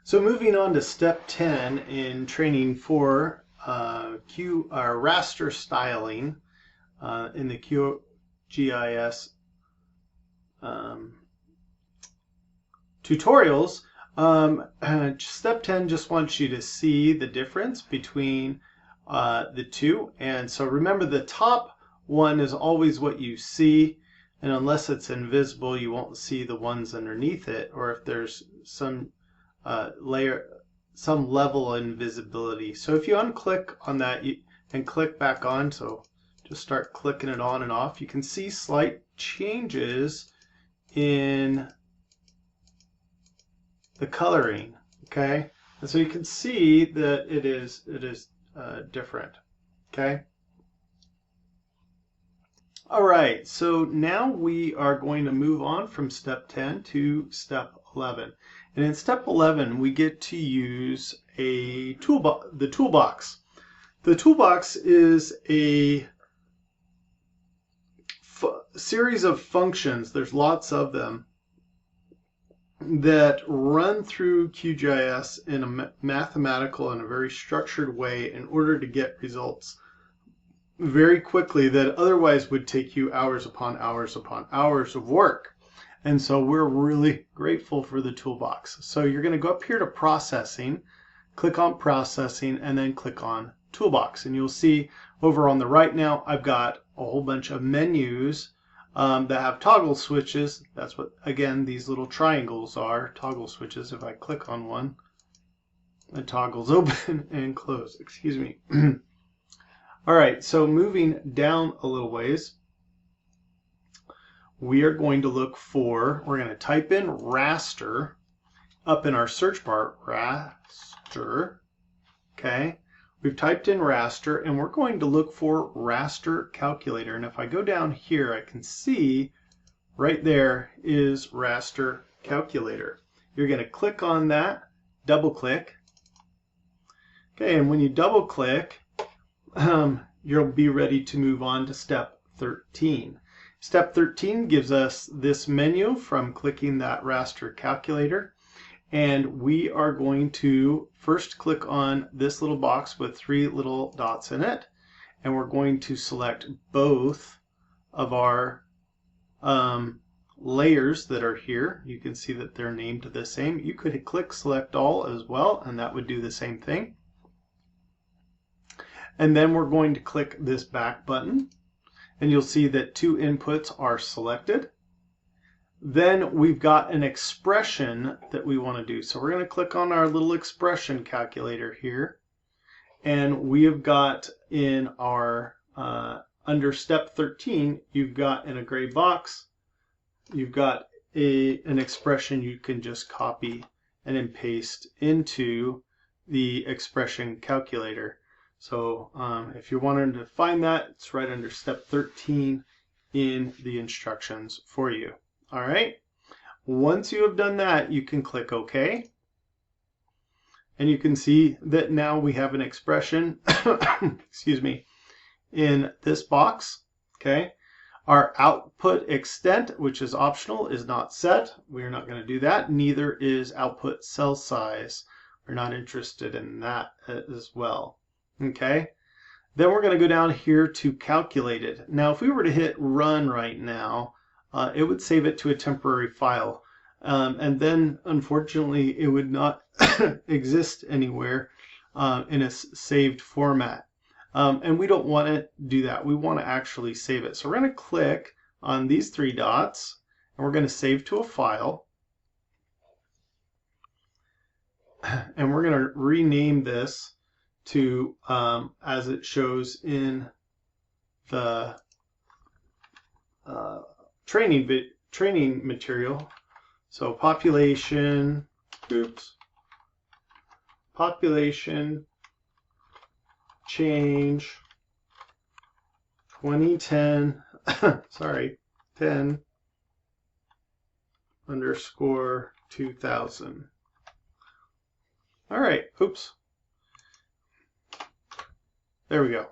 So moving on to step 10 in training for raster styling in the QGIS tutorials. Step 10 just wants you to see the difference between the two. And so remember, the top one is always what you see, and unless it's invisible, you won't see the ones underneath it, or if there's some some level of invisibility. So if you unclick on that and click back on, so just start clicking it on and off, you can see slight changes in the coloring. Okay, and so you can see that it is different. Okay. All right, so now we are going to move on from step 10 to step 11. And in step 11, we get to use the toolbox. The toolbox is a series of functions. There's lots of them that run through QGIS in a mathematical and a very structured way in order to get results very quickly that otherwise would take you hours upon hours upon hours of work. And so we're really grateful for the toolbox. So you're going to go up here to processing, click on processing, and then click on toolbox. And you'll see over on the right now, I've got a whole bunch of menus that have toggle switches. That's what, again, these little triangles are, toggle switches. If I click on one, it toggles open and close. Excuse me. All right, so moving down a little ways, we are going to look for, we're going to type in raster up in our search bar, raster. Okay, we've typed in raster, and we're going to look for raster calculator. And if I go down here, I can see right there is raster calculator. You're going to click on that, double click. Okay, and when you double click, you'll be ready to move on to step 13. Step 13 gives us this menu from clicking that raster calculator, and we are going to first click on this little box with 3 little dots in it, and we're going to select both of our layers that are here. You can see that they're named the same. You could click select all as well, and that would do the same thing. And then we're going to click this back button, and you'll see that 2 inputs are selected. Then we've got an expression that we want to do. So we're going to click on our little expression calculator here, and we have got in our under step 13, you've got in a gray box, you've got an expression you can just copy and then paste into the expression calculator. So if you're wanting to find that, it's right under step 13 in the instructions for you. All right. Once you have done that, you can click OK. And you can see that now we have an expression, excuse me, in this box. Okay. Our output extent, which is optional, is not set. We're not going to do that. Neither is output cell size. We're not interested in that as well. Okay, then we're going to go down here to calculate it. Now, if we were to hit run right now, it would save it to a temporary file. And then, unfortunately, it would not exist anywhere in a saved format. And we don't want to do that. We want to actually save it. So we're going to click on these 3 dots, and we're going to save to a file. And we're going to rename this to as it shows in the training material. So population change 2010 sorry 10 underscore 2000. All right, oops. There we go.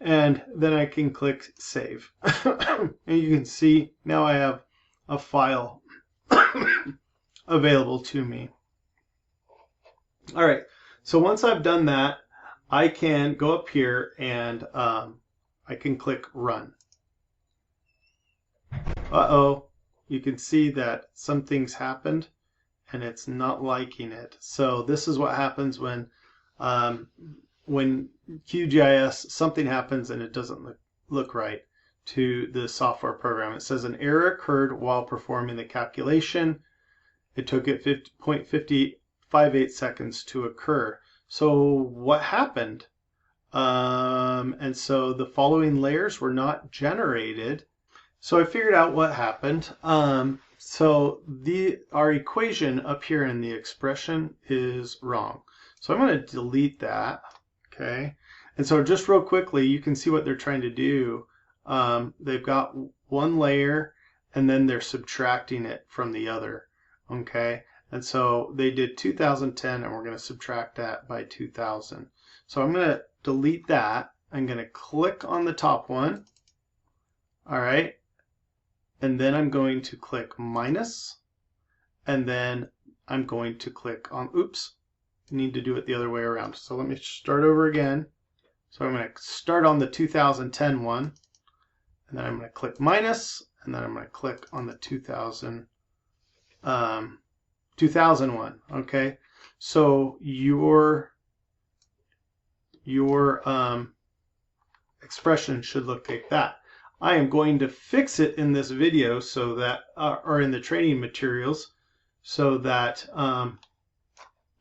And then I can click save. And you can see now I have a file available to me. All right, so once I've done that, I can go up here and I can click run. Uh-oh, you can see that some things happened and it's not liking it. So this is what happens um, when QGIS, something happens and it doesn't look right to the software program. It says an error occurred while performing the calculation. It took it 0.5058 seconds to occur. So what happened? And so the following layers were not generated. So I figured out what happened. So our equation up here in the expression is wrong. So I'm going to delete that. Okay. And so just real quickly, you can see what they're trying to do. They've got one layer and then they're subtracting it from the other. Okay. And so they did 2010 and we're going to subtract that by 2000. So I'm going to delete that. I'm going to click on the top one. All right. And then I'm going to click minus, and then I'm going to click on, oops, need to do it the other way around. So let me start over again. So I'm going to start on the 2010 one, and then I'm going to click minus, and then I'm going to click on the 2001. Okay, so your expression should look like that. I am going to fix it in this video so that, or in the training materials, so that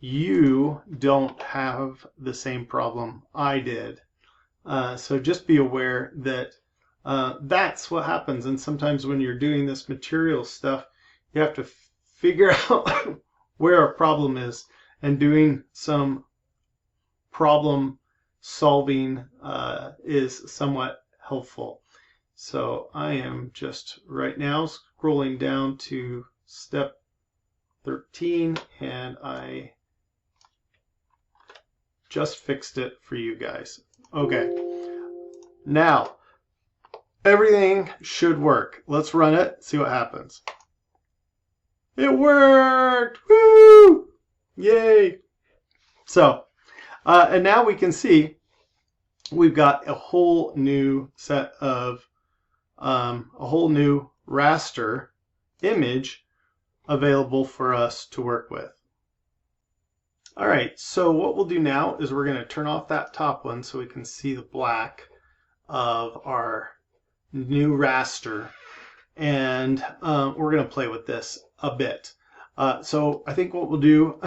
you don't have the same problem I did. So just be aware that that's what happens. And sometimes when you're doing this material stuff, you have to figure out where a problem is, and doing some problem solving is somewhat helpful. So I am just right now scrolling down to step 13, and I just fixed it for you guys. Okay, now everything should work. Let's run it, see what happens. It worked! Woo! Yay! So, and now we can see we've got a whole new set of a whole new raster image available for us to work with. All right, so what we'll do now is we're going to turn off that top one so we can see the black of our new raster, and we're going to play with this a bit. So I think what we'll do,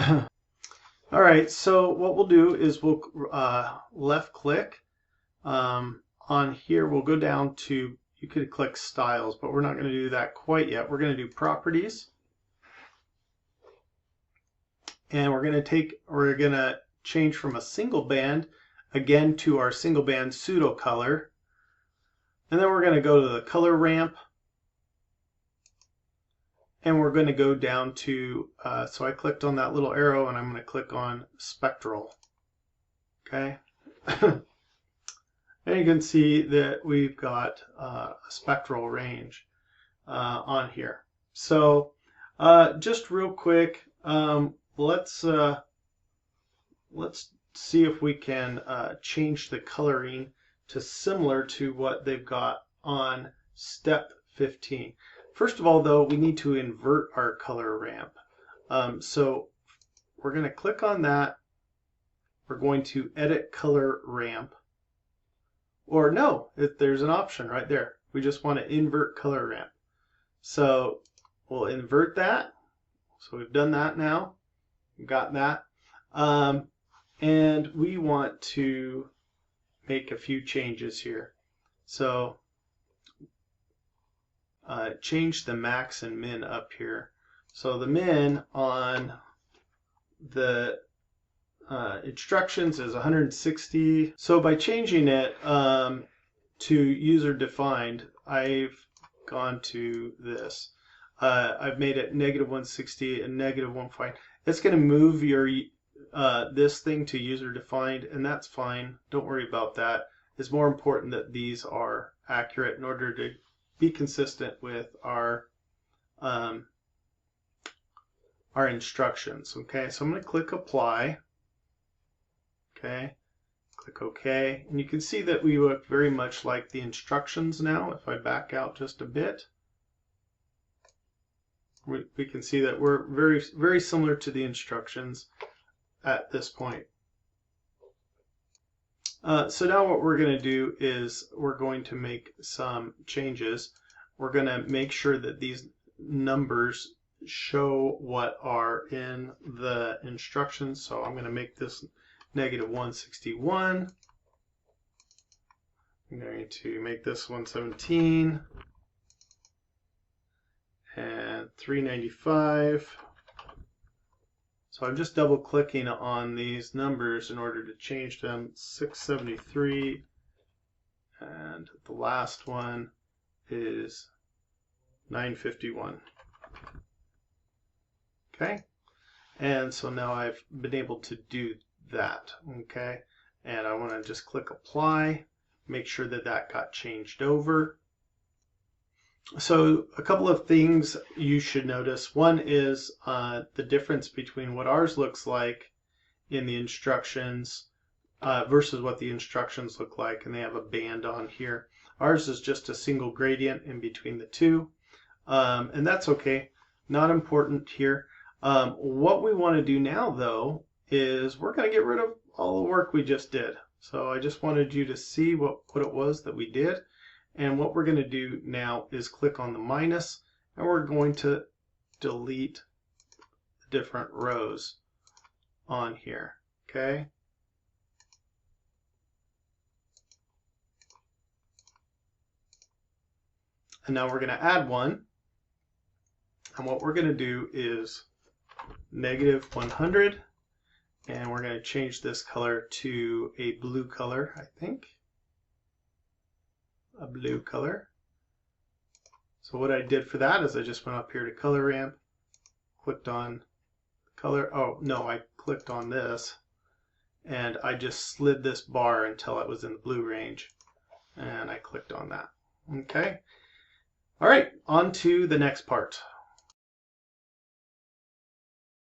all right, so what we'll do is we'll left click on here. We'll go down to, you could click styles, but we're not going to do that quite yet. We're going to do properties, and we're going to change from a single band again to our single band pseudo color, and then we're going to go to the color ramp, and we're going to go down to so I clicked on that little arrow, and I'm going to click on spectral. Okay. And you can see that we've got a spectral range on here. So just real quick, let's see if we can change the coloring to similar to what they've got on step 15. First of all, though, we need to invert our color ramp. So we're going to click on that. We're going to edit color ramp. Or no, there's an option right there. We just want to invert color ramp. So we'll invert that. So we've done that now. We've got that. And we want to make a few changes here. So change the max and min up here. So the min on the instructions is 160. So by changing it to user defined, I've gone to this. I've made it -160 and -140. It's going to move your this thing to user defined, and that's fine. Don't worry about that. It's more important that these are accurate in order to be consistent with our instructions. Okay, so I'm going to click apply. Okay, click OK. And you can see that we look very much like the instructions now. If I back out just a bit, we can see that we're very similar to the instructions at this point. So now what we're going to do is we're going to make some changes. We're going to make sure that these numbers show what are in the instructions. So I'm going to make this -161. I'm going to make this 117 and 395. So I'm just double clicking on these numbers in order to change them. 673, and the last one is 951. Okay, and so now I've been able to do that. Okay, and I want to just click apply, make sure that that got changed over. So a couple of things you should notice. One is the difference between what ours looks like in the instructions versus what the instructions look like, and they have a band on here. Ours is just a single gradient in between the two, and that's okay, not important here. What we want to do now, though, is we're going to get rid of all the work we just did. So I just wanted you to see what it was that we did. And what we're going to do now is click on the minus, and we're going to delete the different rows on here. Okay. And now we're going to add one. And what we're going to do is -100. And we're going to change this color to a blue color, I think. A blue color. So what I did for that is I just went up here to color ramp, clicked on color. Oh no, I clicked on this and I just slid this bar until it was in the blue range, and I clicked on that. Okay. All right, on to the next part.